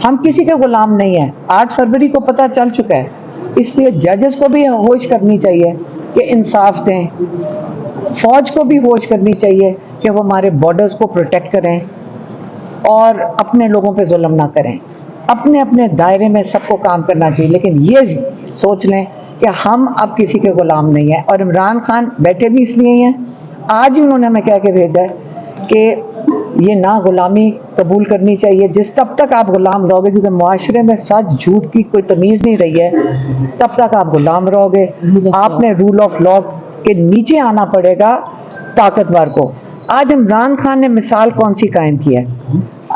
ہم کسی کے غلام نہیں ہیں. 8 فروری کو پتہ چل چکا ہے. اس لیے ججز کو بھی ہوش کرنی چاہیے کہ انصاف دیں, فوج کو بھی ہوش کرنی چاہیے کہ وہ ہمارے بارڈرز کو پروٹیکٹ کریں اور اپنے لوگوں پہ ظلم نہ کریں. اپنے اپنے دائرے میں سب کو کام کرنا چاہیے, لیکن یہ سوچ لیں کہ ہم اب کسی کے غلام نہیں ہیں. اور عمران خان بیٹھے بھی اس لیے ہی ہیں, آج ہی انہوں نے ہمیں کہہ کے بھیجا ہے کہ یہ نہ غلامی قبول کرنی چاہیے. تب تک آپ غلام رہو گے, کیونکہ معاشرے میں سچ جھوٹ کی کوئی تمیز نہیں رہی ہے, تب تک آپ غلام رہو گے. آپ نے رول آف لا کے نیچے آنا پڑے گا طاقتور کو. آج عمران خان نے مثال کون سی قائم کی ہے؟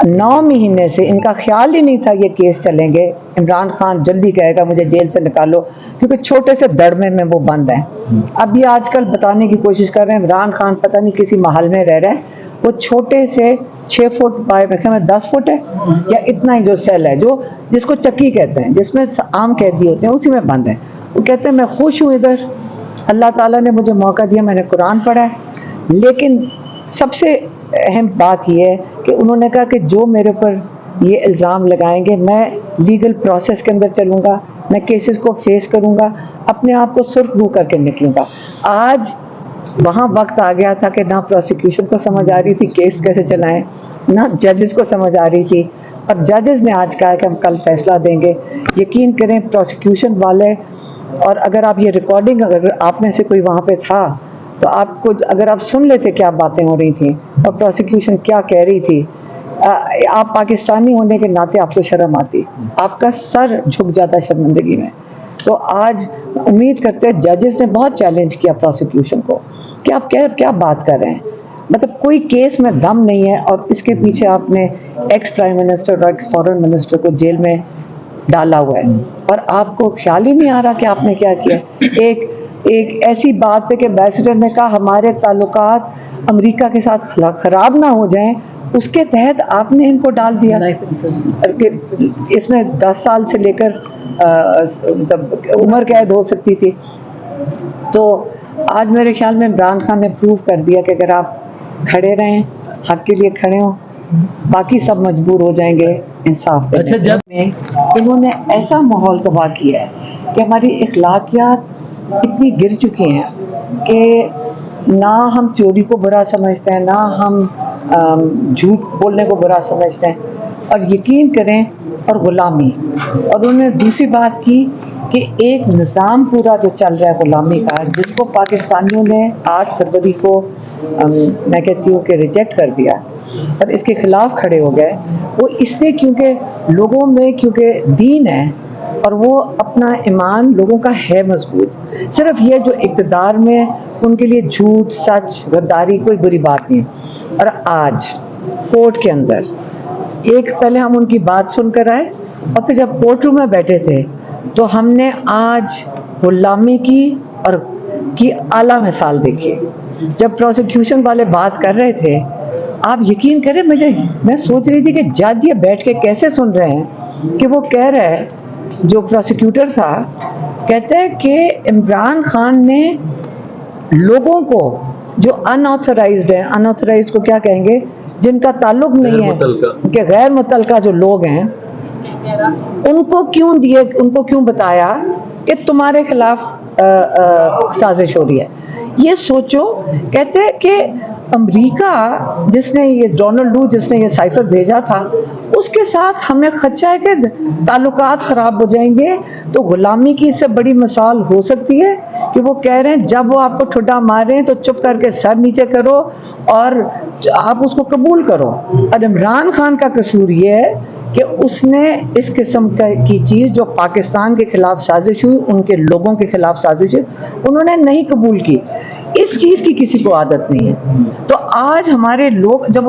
9 مہینے سے ان کا خیال ہی نہیں تھا یہ کیس چلیں گے. عمران خان جلدی کہے گا مجھے جیل سے نکالو, کیونکہ چھوٹے سے دڑمے میں وہ بند ہیں. اب یہ آج کل بتانے کی کوشش کر رہے ہیں عمران خان پتہ نہیں کسی محل میں رہ رہے ہیں, وہ چھوٹے سے 6 فٹ بائی 10 فٹ ہے یا اتنا ہی جو سیل ہے, جو جس کو چکی کہتے ہیں, جس میں عام قیدی ہوتے ہیں, اسی میں بند ہیں. وہ کہتے ہیں میں خوش ہوں ادھر, اللہ تعالیٰ نے مجھے موقع دیا, میں نے قرآن پڑھا ہے. لیکن سب سے اہم بات یہ ہے کہ انہوں نے کہا کہ جو میرے پر یہ الزام لگائیں گے میں لیگل پروسیس کے اندر چلوں گا, میں کیسز کو فیس کروں گا, اپنے آپ کو سرخ رو کر کے نکلوں گا. آج وہاں وقت آ گیا تھا کہ نہ پروسیکیوشن کو سمجھ آ رہی تھی کیس کیسے چلائیں, نہ ججز کو سمجھ آ رہی تھی. اور ججز نے آج کہا کہ ہم کل فیصلہ دیں گے. یقین کریں پروسیکیوشن والے, اور اگر آپ یہ ریکارڈنگ اگر آپ میں سے کوئی وہاں پہ تھا تو آپ کو اگر آپ سن لیتے کیا باتیں ہو رہی تھیں اور پروسیکیوشن کیا کہہ رہی تھی, آپ پاکستانی ہونے کے ناطے آپ کو شرم آتی, آپ کا سر جھک جاتا شرمندگی میں. تو آج امید کرتے ہیں ججز نے بہت چیلنج کیا پروسیکیوشن کو کہ آپ کیا بات کر رہے ہیں, مطلب کوئی کیس میں دم نہیں ہے, اور اس کے پیچھے آپ نے ایکس پرائم منسٹر اور ایکس فارن منسٹر کو جیل میں ڈالا ہوا ہے, اور آپ کو خیال ہی نہیں آ رہا کہ آپ نے کیا کیا. ایک ایسی بات پہ کہ ایمبیسڈر نے کہا ہمارے تعلقات امریکہ کے ساتھ خراب نہ ہو جائیں, اس کے تحت آپ نے ان کو ڈال دیا. اس میں 10 سال سے لے کر عمر قید ہو سکتی تھی. تو آج میرے خیال میں عمران خان نے پروف کر دیا کہ اگر آپ کھڑے رہیں, حق کے لیے کھڑے ہوں, باقی سب مجبور ہو جائیں گے انصاف دینے. اچھا, جب انہوں نے ایسا ماحول تباہ کیا ہے کہ ہماری اخلاقیات اتنی گر چکی ہیں کہ نہ ہم چوری کو برا سمجھتے ہیں, نہ ہم جھوٹ بولنے کو برا سمجھتے ہیں, اور یقین کریں اور غلامی. اور انہوں نے دوسری بات کی کہ ایک نظام پورا جو چل رہا ہے غلامی کا, جس کو پاکستانیوں نے 8 فروری کو میں کہتی ہوں کہ ریجیکٹ کر دیا اور اس کے خلاف کھڑے ہو گئے, وہ اس لیے کیونکہ لوگوں میں کیونکہ دین ہے اور وہ اپنا ایمان لوگوں کا ہے مضبوط. صرف یہ جو اقتدار میں ان کے لیے جھوٹ سچ غداری کوئی بری بات نہیں. اور آج کورٹ کے اندر پہلے ہم ان کی بات سن کر آئے, اور پھر جب کورٹ روم میں بیٹھے تھے تو ہم نے آج غلامی کی اعلیٰ مثال دیکھی. جب پروسیکیوشن والے بات کر رہے تھے, آپ یقین کریں میں سوچ رہی تھی کہ جج یہ بیٹھ کے کیسے سن رہے ہیں کہ وہ کہہ رہا ہے, جو پروسیکیوٹر تھا کہتا ہے کہ عمران خان نے لوگوں کو جو انآتھورائزڈ ہیں, انآتھورائزڈ کو کیا کہیں گے, جن کا تعلق نہیں ہے, کہ غیر متعلقہ جو لوگ ہیں, ان کو کیوں بتایا کہ تمہارے خلاف سازش ہو رہی ہے. یہ سوچو, کہتے ہیں کہ امریکہ جس نے یہ ڈونلڈ لو جس نے یہ سائفر بھیجا تھا, اس کے ساتھ ہمیں خدشہ ہے کہ تعلقات خراب ہو جائیں گے. تو غلامی کی اس سے بڑی مثال ہو سکتی ہے کہ وہ کہہ رہے ہیں جب وہ آپ کو ٹھڈا مارے تو چپ کر کے سر نیچے کرو اور آپ اس کو قبول کرو. اور عمران خان کا قصور یہ ہے کہ اس نے اس قسم کی چیز جو پاکستان کے خلاف سازش ہوئی, ان کے لوگوں کے خلاف سازش ہوئی, انہوں نے نہیں قبول کی. اس چیز کی کسی کو عادت نہیں ہے. تو آج ہمارے لوگ, جب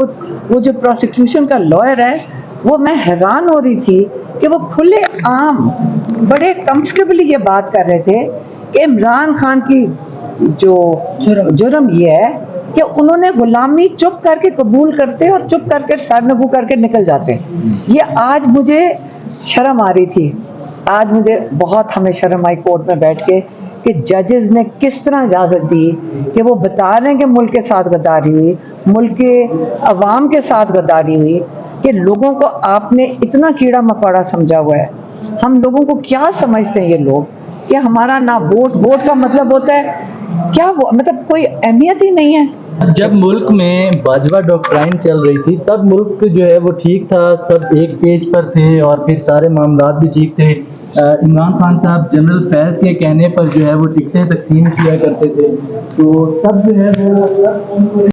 وہ جو پروسیکیوشن کا لائر ہے, وہ میں حیران ہو رہی تھی کہ وہ کھلے عام بڑے کمفرٹیبلی یہ بات کر رہے تھے کہ عمران خان کی جو جرم یہ ہے کہ انہوں نے غلامی چپ کر کے قبول کرتے اور چپ کر کے سر نگو کر کے نکل جاتے. یہ آج مجھے شرم آ رہی تھی, آج مجھے بہت ہمیں شرم آئی کورٹ میں بیٹھ کے کہ ججز نے کس طرح اجازت دی کہ وہ بتا رہے ہیں کہ ملک کے ساتھ غداری ہوئی, ملک کے عوام کے ساتھ غداری ہوئی, کہ کہ لوگوں کو آپ نے اتنا کیڑا مکوڑا سمجھا ہوا ہے. ہم لوگوں کو کیا سمجھتے ہیں یہ لوگ کہ ہمارا نہ ووٹ کا مطلب ہوتا ہے کیا، وہ مطلب کوئی اہمیت ہی نہیں ہے. جب ملک میں باجوہ ڈاکٹرائن چل رہی تھی تب ملک جو ہے وہ ٹھیک تھا، سب ایک پیج پر تھے اور پھر سارے معاملات بھی ٹھیک تھے. عمران خان صاحب جنرل فیض کے کہنے پر جو ہے وہ ٹکٹیں تقسیم کیا کرتے تھے، تو تب جو ہے وہ